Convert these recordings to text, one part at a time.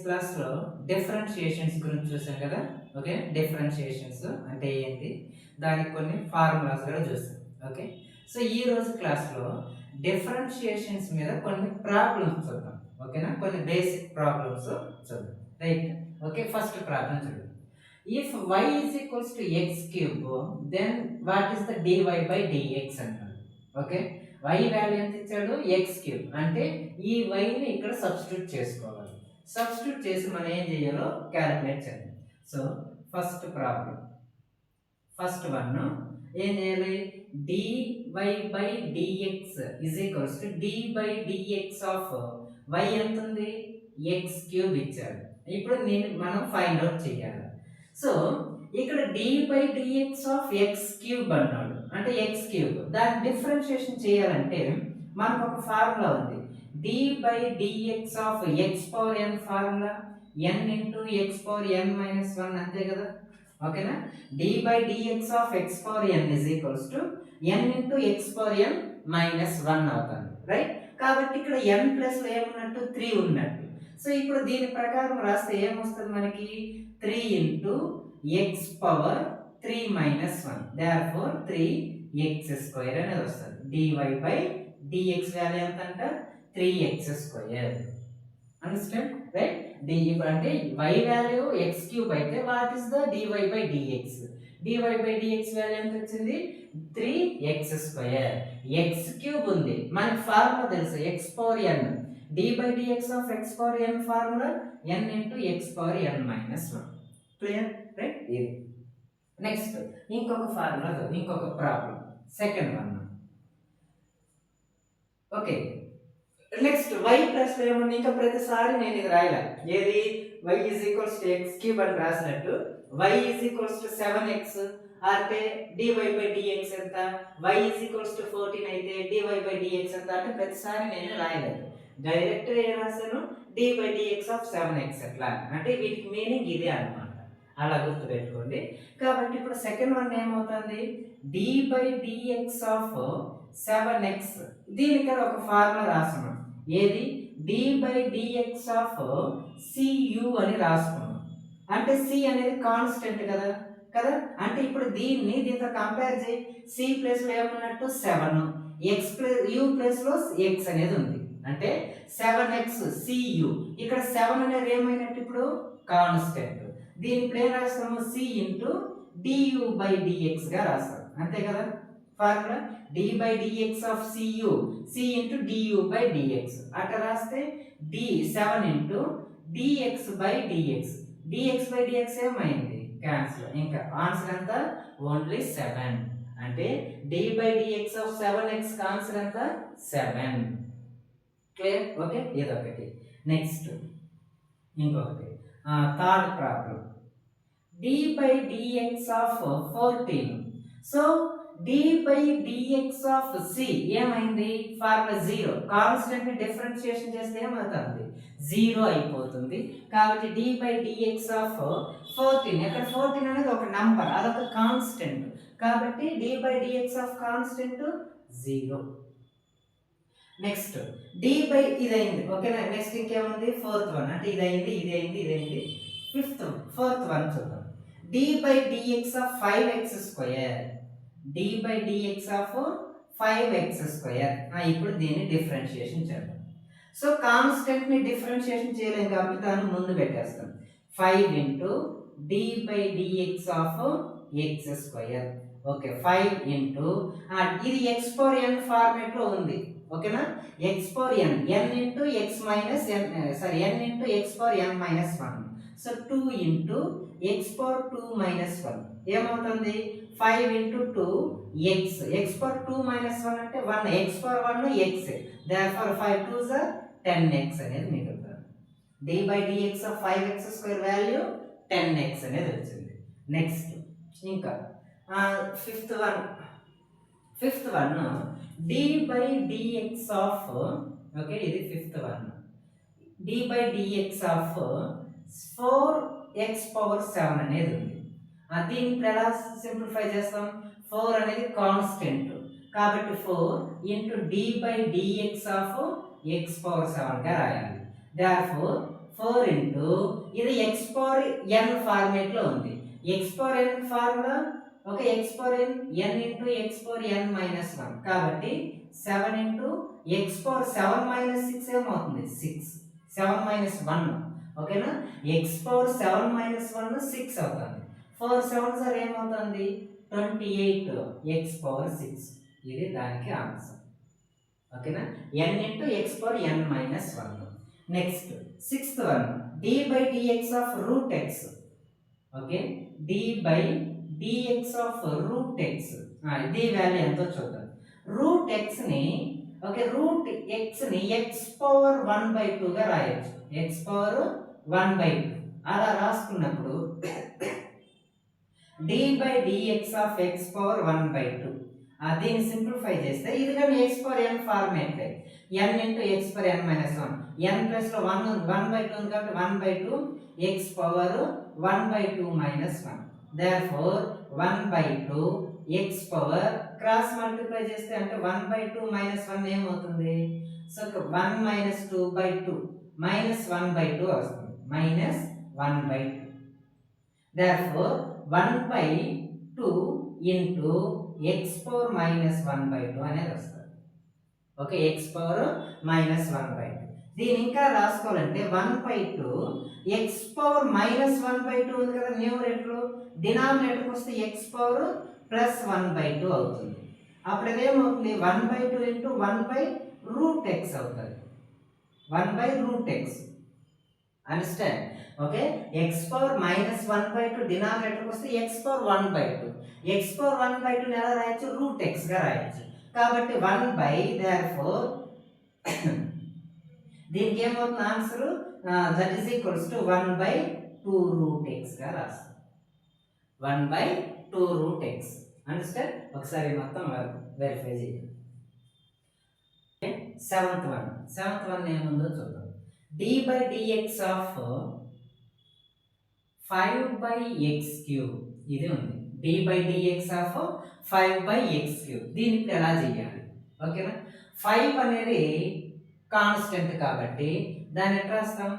క్లాస్లో డిఫరెన్షియేషన్స్ గురించి చూసాం కదా. ఓకే, డిఫరెన్షియేషన్స్ అంటే ఏంటి, దానికి కొన్ని ఫార్ములాస్ కూడా చూసాం. ఓకే, సో ఈ రోజు క్లాస్లో డిఫరెన్షియేషన్స్ మీద కొన్ని ప్రాబ్లమ్స్ చూద్దాం. ఓకేనా, కొన్ని బేసిక్ ప్రాబ్లమ్స్ చూద్దాం. రైట్, ఓకే, ఫస్ట్ ప్రాబ్లం చూద్దాం. If y is equals to x cube, then what is the dy by dx అంటారు. ఓకే, y వాల్యూ ఎంత ఇచ్చాడు, x క్యూబ్, అంటే ఈ y ని ఇక్కడ సబ్స్టిట్యూట్ చేసుకోవాలి. సబ్స్టిట్యూట్ చేసి మనం ఏం చేయాలో క్యాలిక్యులేట్ చేయాలి. So first problem, first one ఏం చేయాలి, dy by dx is equals to d by dx of y ఎంత ఉంది, x క్యూబ్ ఇచ్చాడు. ఇప్పుడు మనం ఫైండ్ అవుట్ చేయాలి. సో ఇక్కడ d by dx of x cube అన్నాడు, అంటే x క్యూబ్. దాని డిఫరెన్షియేషన్ చేయాలంటే మనకు ఒక ఫార్ములా ఉంది, d by dx of x power n formula n into x power n minus 1, అంతే కదా. ఓకేనా, d by dx of x power n is equals to n into x power n minus 1 అవుతుంది. Right, కాబట్టి ఇక్కడ n plus లో ఏమున్నట్టు 3 ఉన్నట్టు. So ఇప్పుడు దీని ప్రకారం రాస్తే ఏమొస్తుంది మనకి, 3 into x power 3 minus 1, therefore 3x square అనేది వస్తుంది. dy by dx వాల్యూ ఎంత అంట, 3x square. Understand, right. అంటే y వాల్యూ x క్యూబ్ అయితే what is the dy by dx, dy by dx value ఎంత వచ్చింది, 3x square. x క్యూబ్ ఉంది, మనకి ఫార్ములా తెలుసు, x power n, d by dx of x power n formula n into x power n minus 1. Clear, right. ఇది next ఇంకొక formula, ఇంకొక problem, second one. Okay, next y plus లో ఏముంది, ఇంకా ప్రతిసారి నేను ఇది రాయలే, ఏది y is equals to x cube అని రాసినట్టు y is equals to 7x అంటే dy by dx ఎంత, y is equals to 14 అయితే dy by dx ఎంత అంటే ప్రతిసారి నేను రాయలేదు, డైరెక్ట్ ఏం రాశాను, d by dx of 7x ఎట్లా అంటే వీటికి మీనింగ్ ఇదే అన్నమాట, అలా గుర్తు పెట్టుకోండి. కాబట్టి ఇప్పుడు సెకండ్ వన్ ఏమవుతుంది, d by dx of 7x, దీనికి ఒక ఫార్ములా రాస్తున్నాం, ఏది d by dx of cu అని రాసుకున్నాం. అంటే c అనేది కాన్స్టెంట్ కదా కదా, అంటే ఇప్పుడు దీంతో కంపేర్ చేయి, c ప్లస్ లో ఏమన్నట్టు 7, x ప్లస్ u ప్లస్ లో x అనేది ఉంది, అంటే 7x cu. ఇక్కడ 7 అనేది ఏమైనట్టు ఇప్పుడు కాన్స్టెంట్, దీని ఇప్పుడు ఏం రాస్తాము, c into du by dx గా రాస్తాం, అంతే కదా. Formula d by dx of cu, c into du by dx, అట్లా రాస్తే d7 into dx by dx, dx by dx ఏమైంది, క్యాన్సిల్. ఇంకా ఆన్సర్ ఎంత, ఓన్లీ 7, అంటే d by dx of 7x answer ఎంత, 7. క్లియర్, ఓకే, ఇదొకటి. నెక్స్ట్ ఇంకొకటి, third problem, d by dx of 14. So d by dx of c ఏమైంది, formula 0, constant ని differentiation చేస్తే ఏమవుతుంది, 0 అయిపోతుంది. కాబట్టి d by dx of 14, ఇక్కడ 14 అనేది ఒక నంబర్, అదొక కాన్స్టెంట్, కాబట్టి d by dx of constant 0. Next d by ఇదైంది, ఓకేనా. నెక్స్ట్ ఇంకేముంది, ఫోర్త్ వన్, అంటే ఇదైంది. ఫోర్త్ వన్ చూద్దాం, d by dx of 5x square, d by dx of 5x square. ఇప్పుడు దీన్ని డిఫరెన్షియేషన్ చేద్దాం. సో కాన్స్టెంట్ ని డిఫరెన్షియేషన్ చేయలేం కాబట్టి దాన్ని ముందు పెట్టేస్తాం, 5 into d by dx of x square. Okay, 5 into ఇది x పవర్ n ఫార్మేట్ లో ఉంది, ఓకేనా. x power n, n into x minus n, sorry n into x power n minus 1. So 2 into x power 2 minus 1 ఏమవుతుంది, 5 into 2 x, x power 2 minus 1 అంటే 1, x power 1 x, therefore 5 2s are 10x అనేది మిగులుతుంది. d by dx of 5x square value 10x అనేది వచ్చింది. Next ఇంకా fifth one, d by dx of, okay, ఇది fifth one, d by dx of 4x power 7 అనేది ఉంది. దీన్ని ఇప్పుడు ఎలా సింప్లిఫై చేస్తాం, 4 అనేది కాన్స్టెంట్, కాబట్టి 4 into d by dx of x power 7 గా రాయాలి. therefore 4 ఇంటూ ఇది ఎక్స్ పవర్ ఎన్ ఫార్మేట్లో ఉంది. ఎక్స్ పవర్ ఎన్ ఫార్ములా ఓకే, ఎక్స్ పవర్ ఎన్ ఇంటూ ఎక్స్ పవర్ ఎన్ మైనస్ 1 కాబట్టి 7 ఇంటూ ఎక్స్ పవర్ 7 మైనస్ 6 ఏమవుతుంది 6, 7 మైనస్ 1 ఓకేనా, ఎక్స్ పవర్ 7 మైనస్ 1 6 అవుతుంది. 4 7 సార్ ఏమవుతుంది 28 ఎక్స్ పవర్ 6, ఇది దానికి ఆన్సర్ ఓకేనా, n into x power n minus 1. Next 6th one d by dx of root x okay, d by dx of root x, ఇది value ఎంతో చూద్దాం. Root ఎక్స్ని okay, root ఎక్స్ని ఎక్స్ పవర్ 1/2 గా రాయొచ్చు, ఎక్స్ పవర్ 1/2 అలా రాసుకున్నప్పుడు d by dx of x power 1/2 దీన్ని సింప్లిఫై చేస్తే ఇది కానీ x power n format n into x power n minus 1, n ప్లస్లో 1/2 ఉంది కాబట్టి 1/2 X power 1/2 minus 1, therefore 1/2 X power cross multiply చేస్తే అంటే 1/2 మైనస్ 1 ఏమవుతుంది, సో 1 మైనస్ 2/2 మైనస్ 1/2 వస్తుంది, minus 1/2, therefore 1/2 into x power minus 1/2 అనేది వస్తుంది ఓకే, ఎక్స్ పవర్ మైనస్ 1/2. దీని ఇంకా రాసుకోవాలంటే 1/2 ఎక్స్ పవర్ మైనస్ 1/2 ఉంది కదా న్యూమరేటర్, డినామినేటర్కి వస్తే ఎక్స్ పవర్ ప్లస్ 1/2 అవుతుంది. అప్పుడు ఇదేమవుతుంది 1/2 ఇంటూ 1/√x అవుతుంది, 1/√x understand okay. X power minus 1/2 డినామినేటర్కి వస్తే ఎక్స్ పవర్ 1/2, ఎక్స్ పవర్ 1/2 ఎలా రాయొచ్చు √x గా రాయొచ్చు కాబట్టి 1/, therefore దీనికి ఏమవుతుంది answer that is equals to 1/2√x గా రాస్తాం, 1/2√x అండర్స్టాండ్. ఒకసారి మొత్తం వెరిఫై చేయండి. 7th వన్ ఏముందో చూద్దాం. d by dx of 5/x³ ఇది ఉంది, d by dx of 5/x³. దీన్ని ఇప్పుడు ఎలా చేయాలి ఓకేనా, 5 అనేది కాన్స్టెంట్ కాబట్టి దాన్ని ఎట్లా రాస్తాం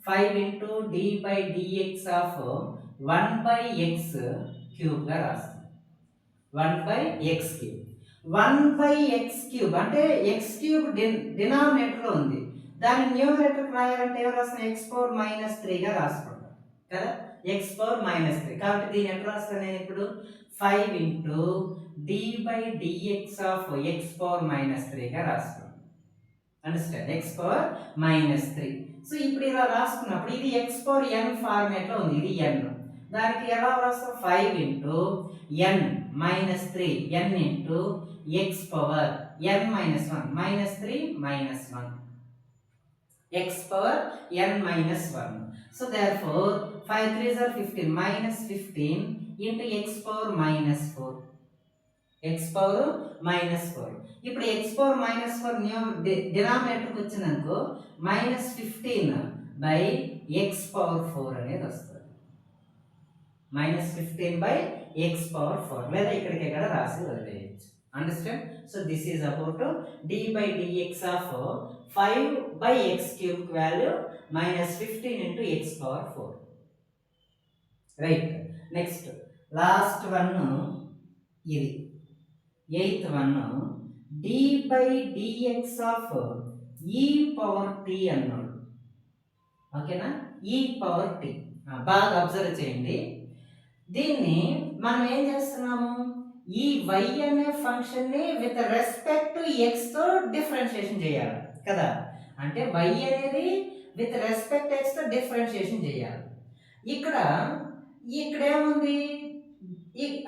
5 into d by dx of 1/x³ గా రాస్తాం, 1/x³. 1/x³ అంటే x³ డినామినేటర్లో ఉంది, దాన్ని న్యూమరేటర్కి రాయాలంటే ఏం రాస్తాం ఎక్స్ పవర్ మైనస్ 3 గా రాసుకుంటాం కదా, ఎక్స్ పవర్ మైనస్ 3 కాబట్టి దీన్ని ఎట్లా రాస్తాను నేను ఇప్పుడు 5 into d by dx of x power minus 3 గా రాసుకుంటాం understand, X power minus 3. So ఇప్పుడు ఇలా రాసుకున్నప్పుడు ఇది ఎక్స్ పవర్ n ఫార్మేట్లో ఉంది, ఇది n, దానికి ఎలా రాస్తాం 5 into n minus 3, n into x power n minus 1 minus 3 minus 1 X power n minus 1. So therefore 5 3s are 15 minus 15 into x power minus 4, X power minus 4. ఇప్పుడు X power minus 4 డినామినేటర్కి వచ్చిందనుకో minus 15 by X power 4 అనేది వస్తుంది, minus 15 by X power 4, లేదా ఇక్కడికి ఎక్కడ రాసి వదిలేయచ్చు understand. So this is about d by dx of 5/x³ value minus 15 into x power 4 right. Next last one ఇది 8th one d by dx of e power t అన్నాడు ఓకేనా, e power t బాగా observe చేయండి. దీన్ని మనం ఏం చేస్తున్నాము ఈ y అనే ఫంక్షన్ని విత్ రెస్పెక్ట్ టు x తో డిఫరెన్షియేషన్ చేయాలి కదా, అంటే y అనేది విత్ రెస్పెక్ట్ x తో డిఫరెన్షియేషన్ చేయాలి. ఇక్కడ ఏముంది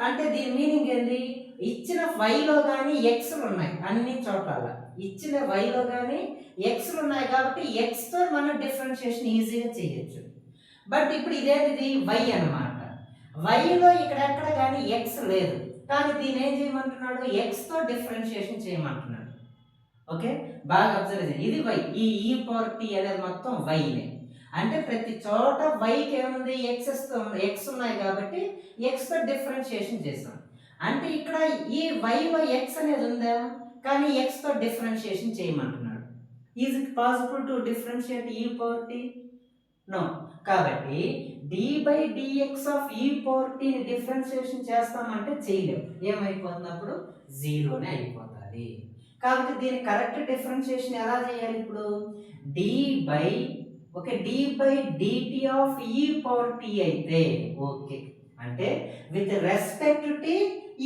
అంటే దీని మీనింగ్ ఏంది, ఇచ్చిన వైలో కానీ ఎక్స్లు ఉన్నాయి అన్ని చోట్ల, ఇచ్చిన వైలో కానీ ఎక్స్లు ఉన్నాయి కాబట్టి ఎక్స్తో మనం డిఫరెన్షియేషన్ ఈజీగా చేయొచ్చు. బట్ ఇప్పుడు ఇదేంటిది వై అన్నమాట, వైలో ఇక్కడెక్కడ కానీ ఎక్స్ లేదు కానీ దీని ఏం చేయమంటున్నాడు ఎక్స్తో డిఫరెన్షియేషన్ చేయమంటున్నాడు ఓకే. బాగా అబ్జర్వ్ చేయండి, ఇది వై, ఈ ఈ పవర్ టీ అనేది మొత్తం వైనే, అంటే ప్రతి చోట వైకి ఏముంది ఎక్స్ ఉన్నాయి కాబట్టి ఎక్స్తో డిఫరెన్షియేషన్ చేసాం. అంటే ఇక్కడ ఈ వైలో ఎక్స్ అనేది ఉందా కానీ ఎక్స్తో డిఫరెన్షియేషన్ చేయమంటున్నాడు. Is it possible to differentiate e power t? No. కాబట్టి dy by d x of e power టీని డిఫరెన్షియేషన్ చేస్తామంటే చేయలేము. ఏమైపోతుంది అప్పుడు? జీరోనే అయిపోతుంది. కాబట్టి దీని కరెక్ట్ డిఫరెన్షియేషన్ ఎలా చేయాలి ఇప్పుడు? dy by dt of e power tea అయితే ఓకే, అంటే విత్ రెస్పెక్ట్ టు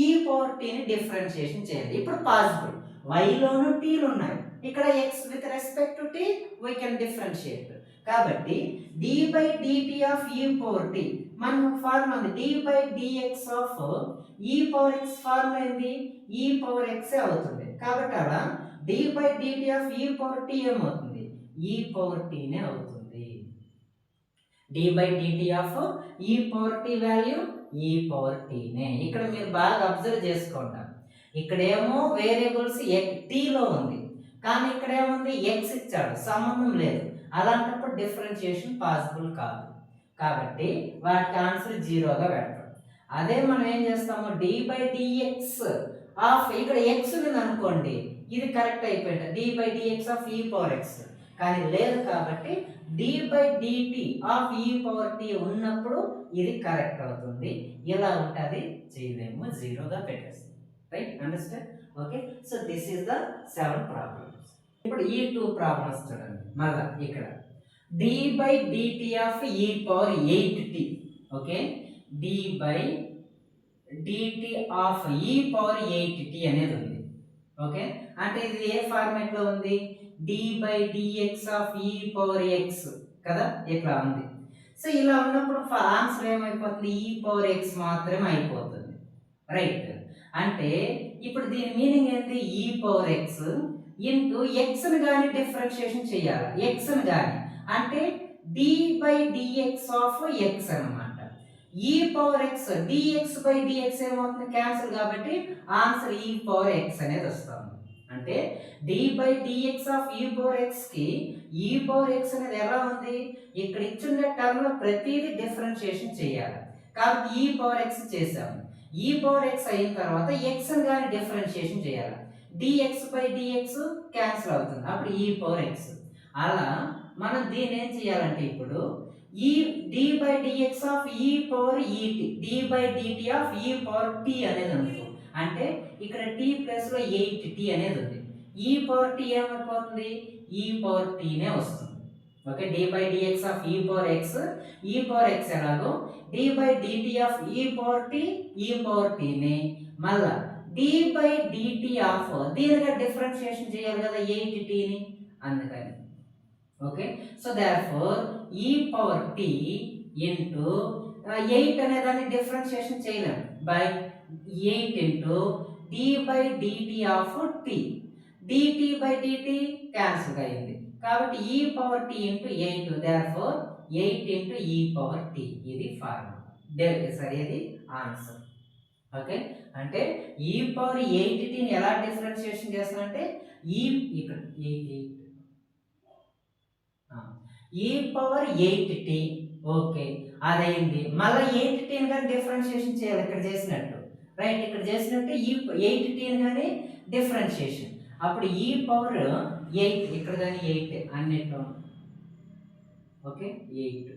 ఈ పవర్ టీని డిఫరెన్షియేషన్ చేయాలి. ఇప్పుడు పాసిబుల్, వైలోను టీలు ఉన్నాయి, ఇక్కడ x with respect to T V can differentiate. కాబట్టి d by dt of e power tea మనకు ఫార్ములా ఉంది, d by dx of e power x formula ఏంది? ఈ పవర్ x అవుతుంది. కాబట్టి అలా d by dt of e power tea ఏమవుతుంది? ఈ పవర్ టీ నే అవుతుంది. d by dt of e power tea value ఈ పవర్ టీ నే. ఇక్కడ మీరు బాగా అబ్జర్వ్ చేసుకోండి, ఇక్కడేమో వేరియబుల్స్ t లో ఉంది, కానీ ఇక్కడ ఏముంది? x ఇచ్చాడు, సంబంధం లేదు. అలాంటప్పుడు డిఫరెన్షియేషన్ పాసిబుల్ కాదు. కాబట్టి వాటికి ఆన్సర్ జీరోగా పెడతాం. అదే మనం ఏం చేస్తాము? d బై dx ఆఫ్ ఇక్కడ x ఉంది అనుకోండి, ఇది కరెక్ట్ అయిపోయింది, d by dx of e power x. కానీ లేదు కాబట్టి d by dt of e power t ఉన్నప్పుడు ఇది కరెక్ట్ అవుతుంది. ఇలా ఉంటుంది, చేయలేము, జీరోగా పెట్టేస్తాం. Right, understand? Okay, so this is the 7 problems. ఇప్పుడు ఈ 2 ప్రాబ్లమ్స్ చూడండి. మళ్ళా ఇక్కడ d by dt of e power 8t. Okay, d by dt of e power 8t అనేది ఉంది. ఓకే, అంటే ఇది ఏ ఫార్మాట్ లో ఉంది? d by dx of e power x కదా, ఇట్లా ఉంది. సో ఇలా ఉన్నప్పుడు ఆన్సర్ ఏమైపోతుంది? ఈ పవర్ x మాత్రమే అయిపోతుంది. రైట్, అంటే ఇప్పుడు దీని మీనింగ్ ఏంటి? ఈ పవర్ x ఇంటూ ఎక్స్ని కానీ డిఫరెన్షియేషన్ చేయాలి, ఎక్స్ని కానీ, అంటే d by dx of x అన్నమాట. ఈ power x dx by dx ఏమవుతుంది? క్యాన్సిల్, కాబట్టి ఆన్సర్ ఈ పవర్ x అనేది వస్తుంది. అంటే d by dx of e power x కి ఈ పవర్ x అనేది ఎలా ఉంది? ఇక్కడ ఇచ్చిన టర్మ్ లో ప్రతిదీ డిఫరెన్షియేషన్ చేయాలి, కాబట్టి ఈ పవర్ x చేసాము. ఈ పవర్ x అయిన తర్వాత x ని కానీ డిఫరెన్షియేషన్ చేయాలి, dx బై dx క్యాన్సిల్ అవుతుంది, అప్పుడు ఈ పవర్ x. అలా మనం దీన్ని ఏం చేయాలంటే ఇప్పుడు ఈ d by dx of e power et, d by dt of e power t అనేది అనుకో, అంటే ఇక్కడ t ప్లస్ లో 8t అనేది ఉంది, ఈ పవర్ t ఏమైపోతుంది? ఈ పవర్ t నే వస్తుంది. Okay, d by dx of e power x, e power x ఎలాగో d by dt of e power t, e power t నే మళ్ళా d బై dt ఆఫ్ దీనిగా డిఫరెన్షియేషన్ చేయాలి కదా 8t ని, అందుకని. Okay, so therefore e power t into 8 అనే దాన్ని డిఫరెన్షియేషన్ చేయలేం, by 8 into d by dt of t, dt by dt cancel అయింది, కాబట్టి e power t into 8, therefore 8 into ఈ పవర్ t. ఇది ఫార్ములా, సరేది ఆన్సర్. ఓకే, అంటే ఈ పవర్ 8t ని ఎలా డిఫరెన్షియేషన్ చేస్తానంటే ఇక్కడ ఈ పవర్ 8t. ఓకే, అదైంది. మళ్ళీ 8t ని కానీ డిఫరెన్షియేషన్ చేయాలి, ఇక్కడ చేసినట్టు. రైట్, ఇక్కడ చేసినట్టు ఈ 8t ని కానీ డిఫరెన్షియేషన్, అప్పుడు ఈ పవర్ 8, ఇక్కడ కానీ 8 అన్నిట్లో. ఓకే, 8.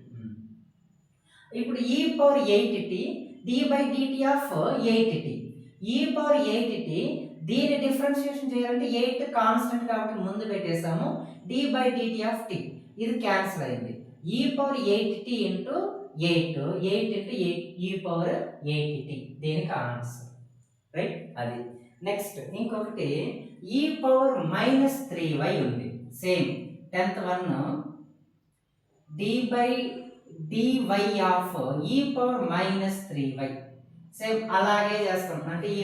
ఇప్పుడు ఈ power 8t d by dt of 8t, ఈ పవర్ 8t దీన్ని డిఫరెన్షియేషన్ చేయాలంటే 8 కాన్స్టెంట్ కాబట్టి ముందు పెట్టేసాము, d by dt of t, ఇది క్యాన్సిల్ అయింది. ఈ పవర్ 8t ఇంటూ 8, 8 ఇంటూ 8, ఈ పవర్ 8t, దీనికి ఆన్సర్. రైట్, అది. నెక్స్ట్ ఇంకొకటి ఈ పవర్ -3y ఉంది, same 10th one d by dy of e power -3y, same అలాగే చేస్తాం. అంటే ఈ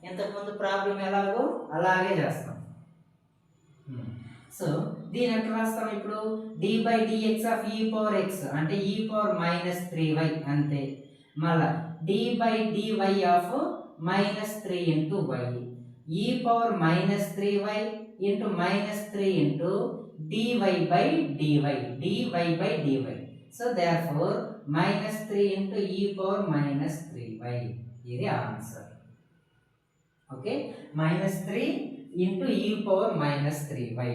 ఇంతకుముందు ప్రాబ్లం ఎలాగో అలాగే చేస్తాం. సో దీని ఎట్లా రాస్తాం ఇప్పుడు? d by dx of e power x, అంటే ఈ పవర్ -3y అంతే, మళ్ళా d by dy of -3 into y, ఈ power -3y into -3 into dy by dy, dy by dy. So therefore -3 into ఈ పవర్ -3y, ఇది ఆన్సర్. ఓకే, -3 ఇంటూ ఈ power -3y.